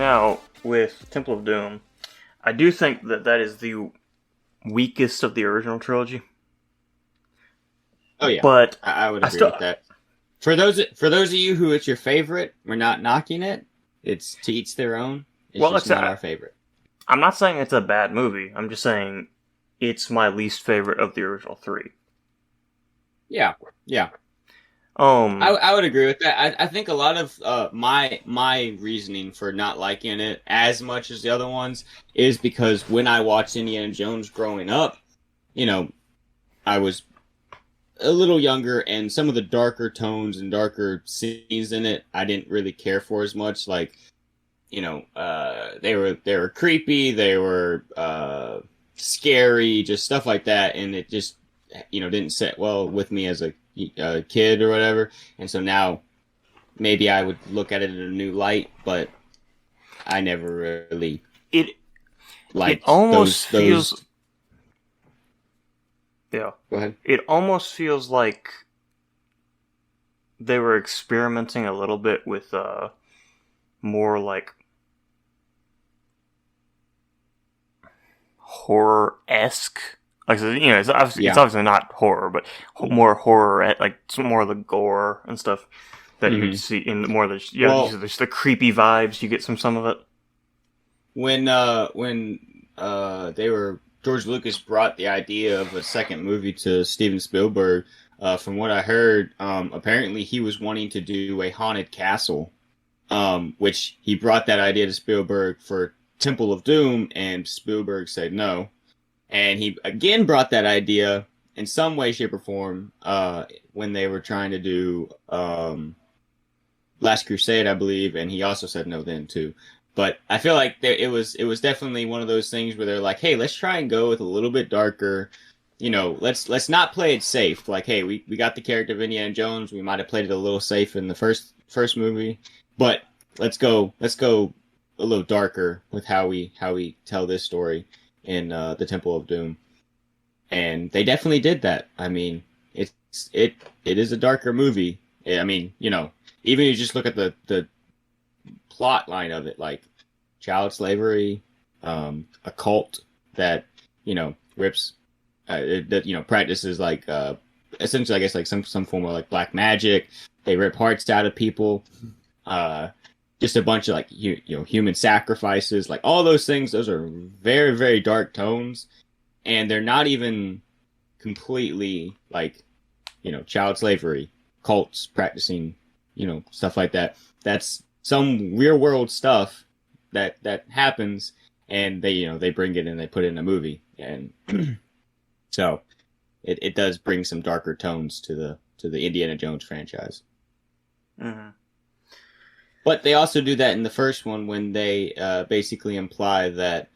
Now, with Temple of Doom, I do think that that is the weakest of the original trilogy. Oh yeah, But I would I agree still, with that. For those of you who it's your favorite, we're not knocking it. It's to each their own. It's well, just not our favorite. I'm not saying it's a bad movie. I'm just saying it's my least favorite of the original three. Yeah, yeah. I, Um, I would agree with that. I think a lot of my reasoning for not liking it as much as the other ones is because when I watched Indiana Jones growing up, you know, I was a little younger, and some of the darker tones and darker scenes in it, I didn't really care for as much. Like, they were creepy, they were scary, just stuff like that, and it just didn't sit well with me as a kid or whatever. And so now maybe I would look at it in a new light, but I never really it it liked almost those. feels yeah. Go ahead. It almost feels like they were experimenting a little bit with more like horror esque. Like it's Yeah. obviously not horror, but more horror at like some more of the gore and stuff that you Hmm. see in more of the Well, just the creepy vibes you get from some of it. when they were George Lucas brought the idea of a second movie to Steven Spielberg, from what I heard, apparently he was wanting to do a haunted castle, which he brought that idea to Spielberg for Temple of Doom, and Spielberg said no. And he again brought that idea in some way, shape, or form when they were trying to do Last Crusade, I believe, and he also said no then too. But I feel like it was definitely one of those things where they're like, hey, let's try and go with a little bit darker. Let's not play it safe. Like, hey, we got the character of Indiana Jones. We might have played it a little safe in the first movie, but let's go a little darker with how we tell this story in the Temple of Doom. And they definitely did that. I mean, it is a darker movie. I mean, even if you just look at the plot line of it, like child slavery, a cult that rips that practices like essentially, I guess, like some form of like black magic. They rip hearts out of people. Uh, just a bunch of like human sacrifices, like all those things. Those are very very dark tones, and they're not even completely like child slavery, cults practicing, stuff like that. That's some real world stuff that happens, and they bring it and they put it in a movie, and so it does bring some darker tones to the Indiana Jones franchise. Hmm. But they also do that in the first one when they basically imply that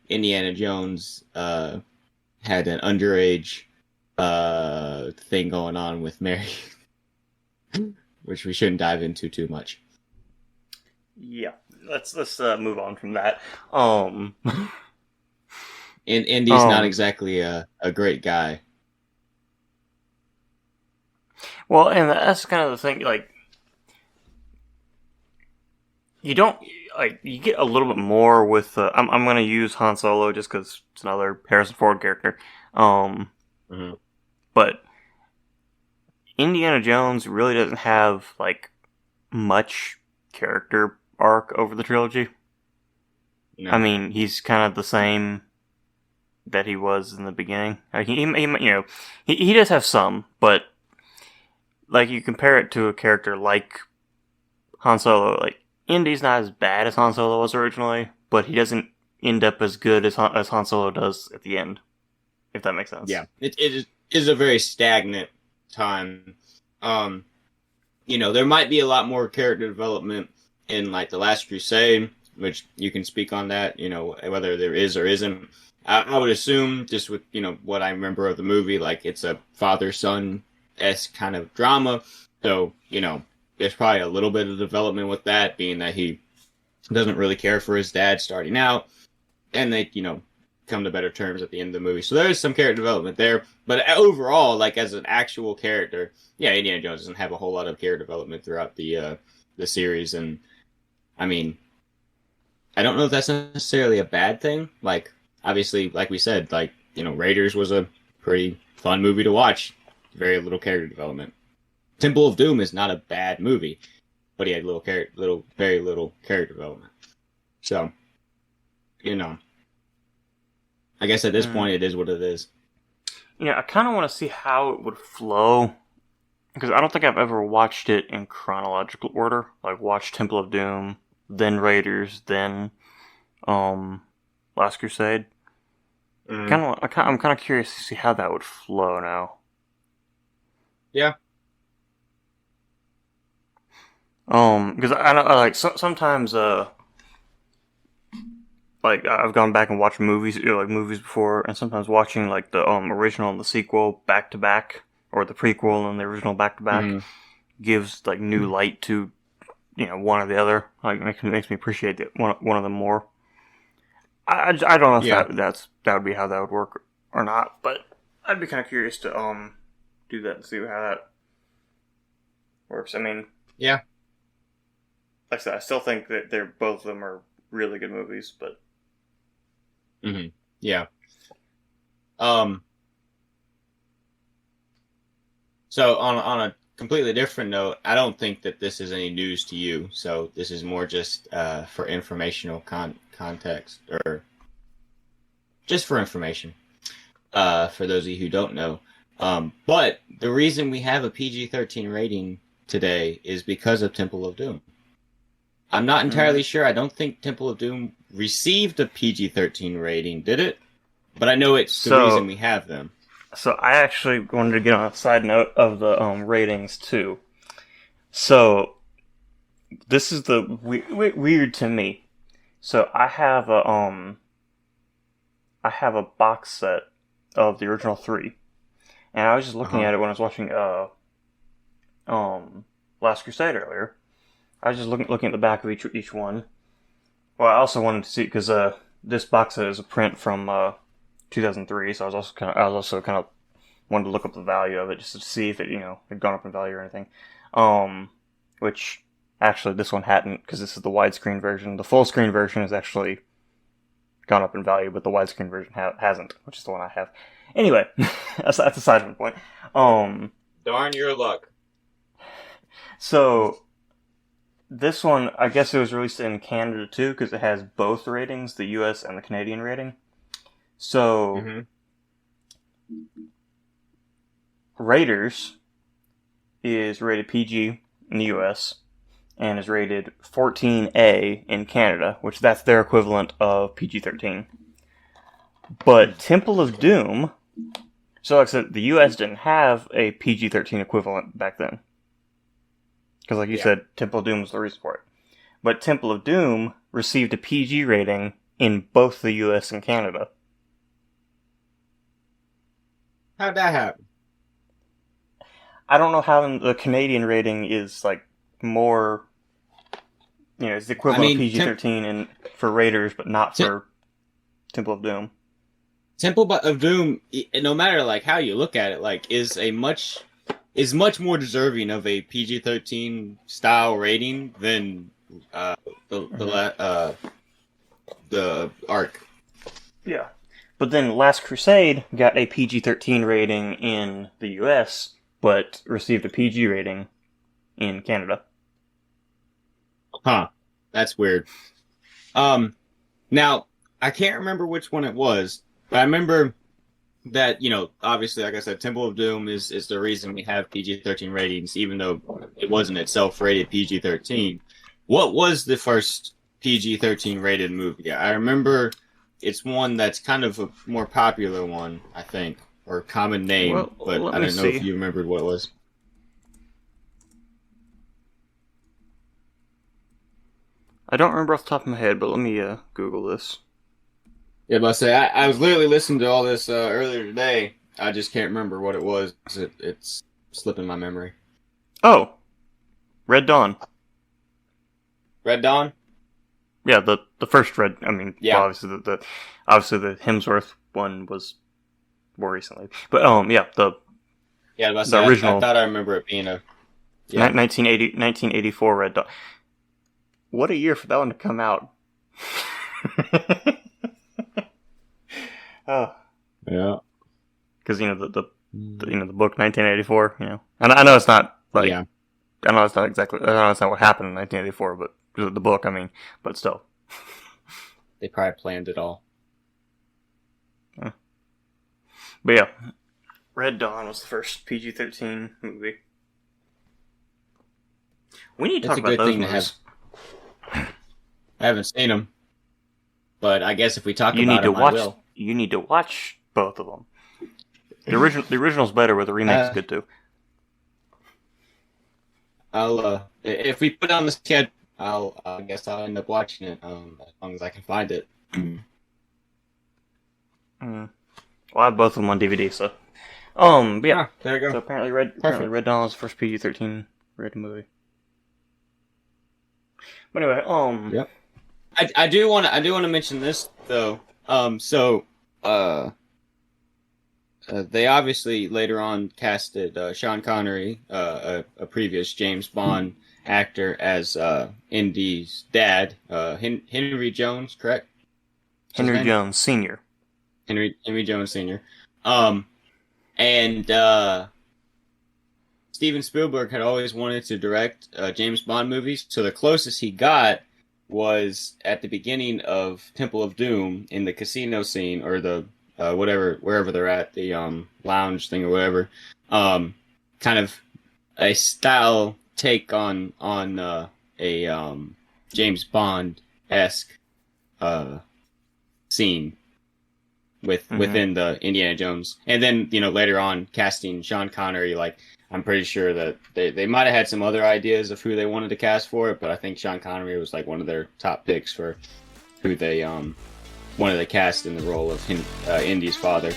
Indiana Jones had an underage thing going on with Mary, which we shouldn't dive into too much. Yeah, let's move on from that. Um, And Indy's not um, exactly a great guy. well, and that's kind of the thing. Like, you don't like you get a little bit more with. I'm gonna use Han Solo just because it's another Harrison Ford character. Um, Mm-hmm. but Indiana Jones really doesn't have like much character arc over the trilogy. I No. mean, he's kind of the same that he was in the beginning. He does have some, but like you compare it to a character like Han Solo, like Indy's not as bad as Han Solo was originally, but he doesn't end up as good as Han Solo does at the end. If that makes sense. Yeah, it is a very stagnant time. Um, there might be a lot more character development in like the Last Crusade, which you can speak on that. Whether there is or isn't. I would assume just with what I remember of the movie, like it's a father son esque kind of drama. So there's probably a little bit of development with that, being that he doesn't really care for his dad starting out, and they come to better terms at the end of the movie. So there is some character development there, but overall, like as an actual character, yeah, Indiana Jones doesn't have a whole lot of character development throughout the series, and I mean, I don't know if that's necessarily a bad thing. Like, obviously, like we said, like, Raiders was a pretty fun movie to watch. Very little character development. Temple of Doom is not a bad movie, but he had very little character development. So, I guess at this point it is what it is. I kind of want to see how it would flow, because I don't think I've ever watched it in chronological order. Like, watched Temple of Doom, then Raiders, then Last Crusade. I'm kind of curious to see how that would flow now. Yeah. Because I like sometimes like I've gone back and watched movies, like movies before, and sometimes watching like the original and the sequel back to back, or the prequel and the original back to back, gives like new light to one or the other. Like makes me appreciate one of them more. I don't know if that would be how that would work or not, but I'd be kind of curious to do that and see how that works. I mean, yeah. Like I said, I still think that both of them are really good movies, but yeah. So on a completely different note, I don't think that this is any news to you. So this is more just for informational context, or just for information. For those of you who don't know, but the reason we have a PG-13 rating today is because of Temple of Doom. I'm not entirely sure. I don't think Temple of Doom received a PG-13 rating, did it? But I know it's the reason we have them. So I actually wanted to get on a side note of the ratings too. So this is the weird to me. So I have a box set of the original 3, and I was just looking at it when I was watching Last Crusade earlier. I was just looking at the back of each one. Well, I also wanted to see, because this box set is a print from 2003, so I was also kind of wanted to look up the value of it just to see if it had gone up in value or anything. Which actually this one hadn't, because this is the widescreen version. The full screen version has actually gone up in value, but the widescreen version hasn't, which is the one I have. Anyway, that's aside from the point. Darn your luck. So this one, I guess it was released in Canada too, because it has both ratings, the US and the Canadian rating. So, Raiders is rated PG in the US, and is rated 14A in Canada, which that's their equivalent of PG-13. But Temple of Doom, so like I said, the US didn't have a PG-13 equivalent back then. Because like you said, Temple of Doom was the reason for it. But Temple of Doom received a PG rating in both the US and Canada. How'd that happen? I don't know how the Canadian rating is like more, it's the equivalent of PG-13 for Raiders, but not for Temple of Doom. Temple of Doom, no matter like how you look at it, like is much more deserving of a PG-13 style rating than the Ark. Yeah. But then Last Crusade got a PG-13 rating in the US, but received a PG rating in Canada. Huh. That's weird. Now, I can't remember which one it was, but I remember that, obviously, like I said, Temple of Doom is the reason we have PG-13 ratings, even though it wasn't itself rated PG-13. What was the first PG-13 rated movie? I remember it's one that's kind of a more popular one, I think, or common name, but I don't know if you remembered what it was. I don't remember off the top of my head, but let me Google this. Yeah, but I was literally listening to all this earlier today. I just can't remember what it was. It's slipping my memory. Oh, Red Dawn. Red Dawn? Yeah, the first Red. I mean, yeah. Well, obviously the Hemsworth one was more recently, but the original. I thought I remember it being 1984 Red Dawn. What a year for that one to come out. Oh, Yeah. because the book 1984. And I know it's not like Yeah. I know it's not exactly. I know it's not what happened in 1984, but the book. I mean, but still. They probably planned it all. But yeah, Red Dawn was the first PG-13 movie. We need to It's talk a about good those thing to movies. have. I haven't seen them, but I guess if we talk You about need to them, I watch. will. You need to watch both of them. The original's better, but the remake's good too. I'll if we put it on the schedule, I guess I'll end up watching it as long as I can find it. Well, I have both of them on DVD, so. But yeah. There you So go. apparently Red Dawn was the first PG-13 rated movie. But anyway, Yep. I do want to mention this though. They obviously later on casted Sean Connery, a previous James Bond actor, as Indy's dad, Henry Jones, correct? Henry Jones Sr. Henry Jones Sr. And Steven Spielberg had always wanted to direct James Bond movies, so the closest he got was at the beginning of Temple of Doom in the casino scene, or the wherever they're at, the lounge thing or whatever. Kind of a style take on a James Bond-esque scene within the Indiana Jones. And then, later on casting Sean Connery, like, I'm pretty sure that they might have had some other ideas of who they wanted to cast for it, but I think Sean Connery was like one of their top picks for who they wanted to cast in the role of Indy's father.